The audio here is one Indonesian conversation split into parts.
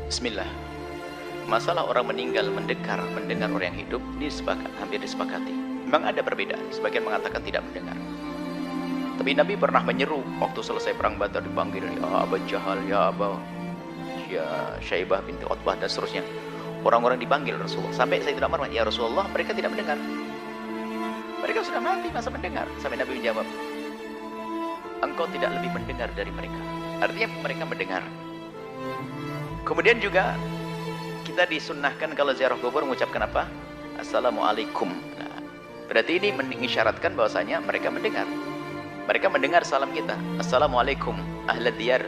Bismillah. Masalah orang meninggal mendengar orang yang hidup hampir disepakati. Memang ada perbedaan. Sebagian mengatakan tidak mendengar. Tapi Nabi pernah menyeru waktu selesai perang Badar, dipanggil ya Abu Jahal, ya Abu Syaibah binti Utbah dan seterusnya. Orang-orang dipanggil Rasulullah. Sampai Sayyidina Umar, ya Rasulullah, mereka tidak mendengar. Mereka sudah mati, masa mendengar? Sampai Nabi menjawab, engkau tidak lebih mendengar dari mereka. Artinya mereka mendengar. Kemudian juga kita disunnahkan kalau ziarah kubur mengucapkan apa? Assalamualaikum. Nah, berarti ini mengisyaratkan bahwasanya mereka mendengar. Mereka mendengar salam kita. Assalamualaikum ahlad diyar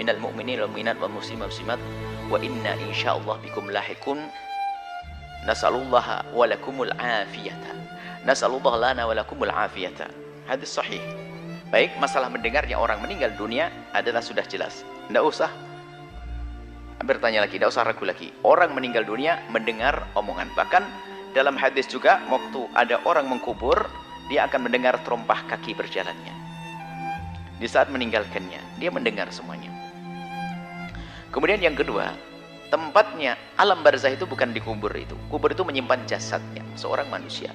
minal mu'minin wal mu'minat wal muslimin wal muslimat wa inna insyaallah bikum lahiqun nasallallahu wa lakumul afiyata. Nasallallahu lana wa lakumul afiyata. Hadis sahih. Baik, masalah mendengarnya orang meninggal dunia adalah sudah jelas. Tidak usah bertanya lagi, tidak usah ragu lagi. Orang meninggal dunia mendengar omongan. Bahkan dalam hadis juga, waktu ada orang mengkubur, dia akan mendengar terompah kaki berjalannya. Di saat meninggalkannya, dia mendengar semuanya. Kemudian yang kedua, tempatnya alam barzah itu bukan di kubur itu. Kubur itu menyimpan jasadnya seorang manusia.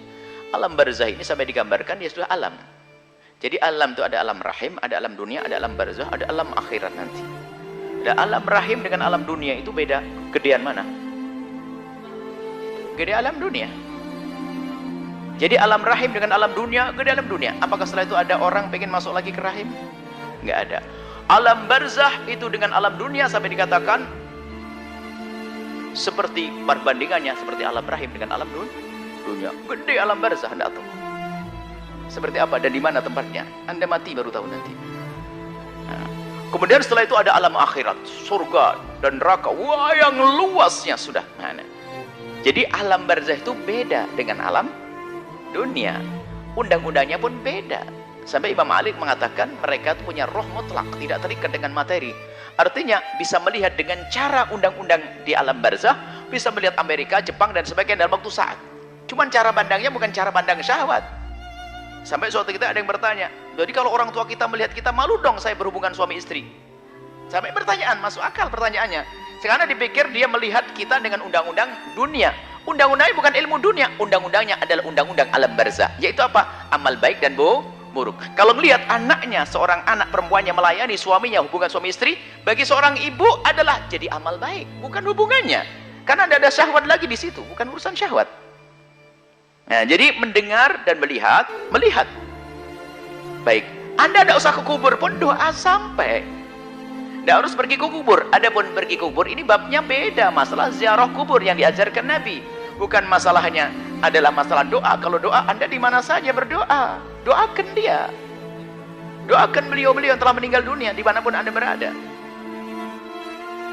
Alam barzah ini sampai digambarkan dia sudah alam. Jadi alam itu ada alam rahim, ada alam dunia, ada alam barzah, ada alam akhirat nanti. Dan alam rahim dengan alam dunia itu beda. Gedean mana? Gede alam dunia. Jadi alam rahim dengan alam dunia, gede alam dunia. Apakah setelah itu ada orang pengen masuk lagi ke rahim? Nggak ada. Alam barzah itu dengan alam dunia sampai dikatakan seperti perbandingannya seperti alam rahim dengan alam dunia. Gede alam barzah, Anda tahu. Seperti apa dan di mana tempatnya? Anda mati baru tahu nanti. Kemudian setelah itu ada alam akhirat, surga dan neraka. Wah, yang luasnya sudah. Nah, jadi alam barzah itu beda dengan alam dunia. Undang-undangnya pun beda. Sampai Imam Malik mengatakan mereka itu punya roh mutlak, tidak terikat dengan materi. Artinya bisa melihat dengan cara undang-undang di alam barzah, bisa melihat Amerika, Jepang dan sebagainya dalam waktu saat. Cuman cara pandangnya bukan cara pandang syahwat. Sampai suatu kita ada yang bertanya, jadi kalau orang tua kita melihat kita, malu dong saya berhubungan suami istri. Sampai pertanyaan, masuk akal pertanyaannya. Karena dipikir dia melihat kita dengan undang-undang dunia. Undang-undangnya bukan ilmu dunia, undang-undangnya adalah undang-undang alam barzah. Yaitu apa? Amal baik dan buruk. Kalau melihat anaknya, seorang anak perempuannya melayani suaminya, hubungan suami istri, bagi seorang ibu adalah jadi amal baik, bukan hubungannya. Karena tidak ada syahwat lagi di situ, bukan urusan syahwat. Nah, jadi mendengar dan melihat. Baik, Anda tidak usah ke kubur pun doa sampai. Tidak harus pergi ke kubur. Adapun pergi ke kubur ini babnya beda. Masalah ziarah kubur yang diajarkan Nabi. Bukan masalahnya adalah masalah doa. Kalau doa Anda di mana saja berdoa. Doakan dia. Doakan beliau-beliau yang telah meninggal dunia dimanapun Anda berada.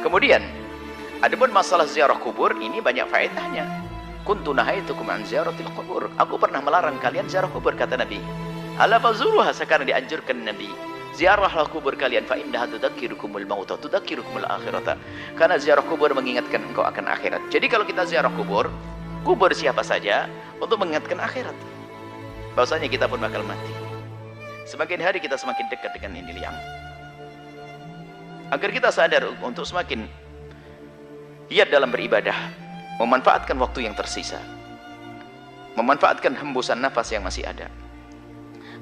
Kemudian, adapun masalah ziarah kubur ini banyak faedahnya. Kuntu nahaitukum an ziyaratil qubur. Aku pernah melarang kalian ziarah kubur, kata Nabi. Ala fazuruha, sekarang dianjurkan Nabi. Ziarahlah kubur kalian, fa innaha tudzakirukumul mauta tudzakirukumul akhirata. Karena ziarah kubur mengingatkan engkau akan akhirat. Jadi kalau kita ziarah kubur siapa saja untuk mengingatkan akhirat. Bahwasanya kita pun bakal mati. Semakin hari kita semakin dekat dengan ini liang. Agar kita sadar untuk semakin giat dalam beribadah. Memanfaatkan waktu yang tersisa, memanfaatkan hembusan nafas yang masih ada,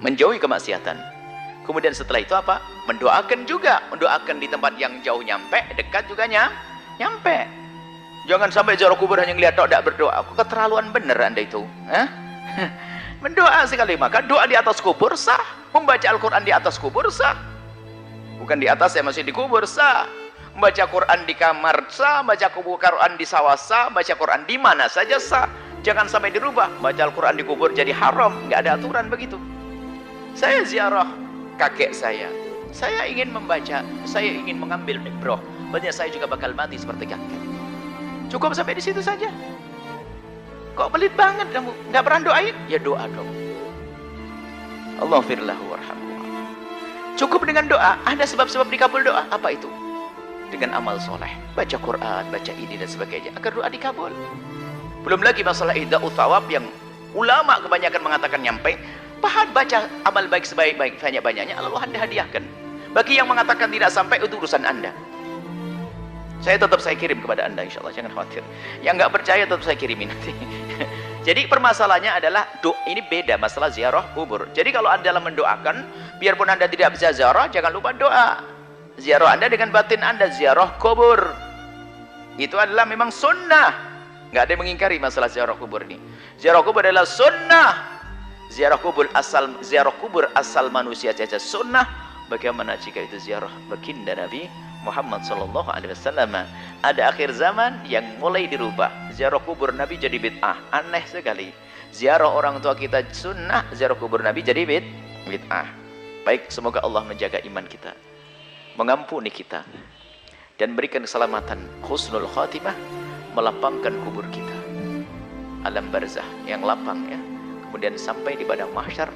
menjauhi kemaksiatan. Kemudian setelah itu apa? Mendoakan juga, mendoakan di tempat yang jauh nyampe, dekat juga nyampe. Jangan sampai ziarah kubur hanya ngeliat tok, tidak berdoa. Keterlaluan bener Anda itu. Mendoa sekali, maka doa di atas kubur sah, membaca Al-Quran di atas kubur sah, bukan di atas, saya masih di kubur sah. Baca Quran di kamar sah, baca Quran di sawah sah, baca Quran di mana saja sah. Jangan sampai dirubah. Baca Al-Quran di kubur jadi haram, nggak ada aturan begitu. Saya ziarah kakek saya ingin membaca, saya ingin mengambil ibrah. Banyak saya juga bakal mati seperti kakek. Cukup sampai di situ saja. Kok pelit banget kamu? Nggak pernah doain? Ya doa dong. Allahumma firlahu warhamhu. Cukup dengan doa. Ada sebab-sebab dikabul doa. Apa itu? Dengan amal soleh, baca Quran, baca ini dan sebagainya, agar doa dikabul. Belum lagi masalah ihda'u thawab yang ulama kebanyakan mengatakan nyampe. Pahat baca amal baik sebaik-baik banyak-banyaknya, lalu Anda hadiahkan. Bagi yang mengatakan tidak sampai, itu urusan Anda. Saya kirim kepada Anda, insya Allah, jangan khawatir. Yang nggak percaya tetap saya kirimin nanti. Jadi permasalahannya adalah ini beda masalah ziarah kubur. Jadi kalau Anda dalam mendoakan, biarpun Anda tidak bisa ziarah, jangan lupa doa. Ziarah Anda dengan batin Anda, ziarah kubur. Itu adalah memang sunnah. Nggak ada yang mengingkari masalah ziarah kubur ini. Ziarah kubur adalah sunnah. Ziarah kubur asal manusia saja sunnah. Bagaimana jika itu ziarah baginda Nabi Muhammad sallallahu alaihi wasallam? Ada akhir zaman yang mulai dirubah. Ziarah kubur Nabi jadi bid'ah. Aneh sekali. Ziarah orang tua kita sunnah, ziarah kubur Nabi jadi bid'ah. Baik, semoga Allah menjaga iman kita, mengampuni kita, dan berikan keselamatan, husnul khatimah, melapangkan kubur kita, alam barzah yang lapang ya. Kemudian sampai di padang mahsyar